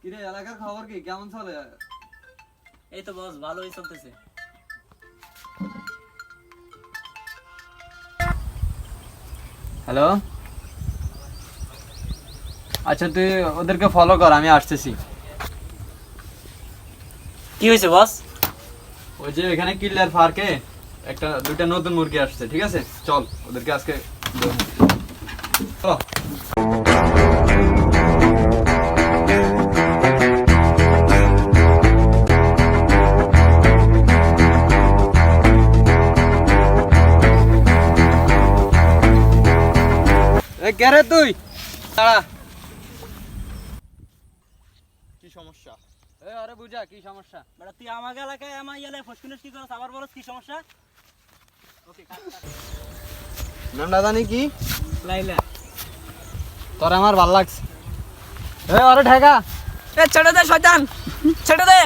কিরে এলাকার খবর কি কেমন চলে? এই তো বস ভালোই চলতেছে। হ্যালো, আচ্ছা তুই ওদেরকে ফলো কর, আমি আসতেছি। কি হয়েছে বস? ওই যে এখানে কিল্লার পার্কে দুইটা নতুন মুরগি আসছে, ঠিক আছে? চল ওদেরকে আজকে চলো। কে রে তুই? দাঁড়া। কি সমস্যা? আরে বুঝা কি সমস্যা? বেটা তুই আমাকে এলাকায় আমার এলাকায় ফসকুনিস কি করছ? আবার বলছ কি সমস্যা? ওকে কাট। নামটা জানি কি? লাইলা। তোর আমার ভাল লাগছে। আরে ঠেকা। ছেড়ে দে শয়তান, ছেড়ে দে।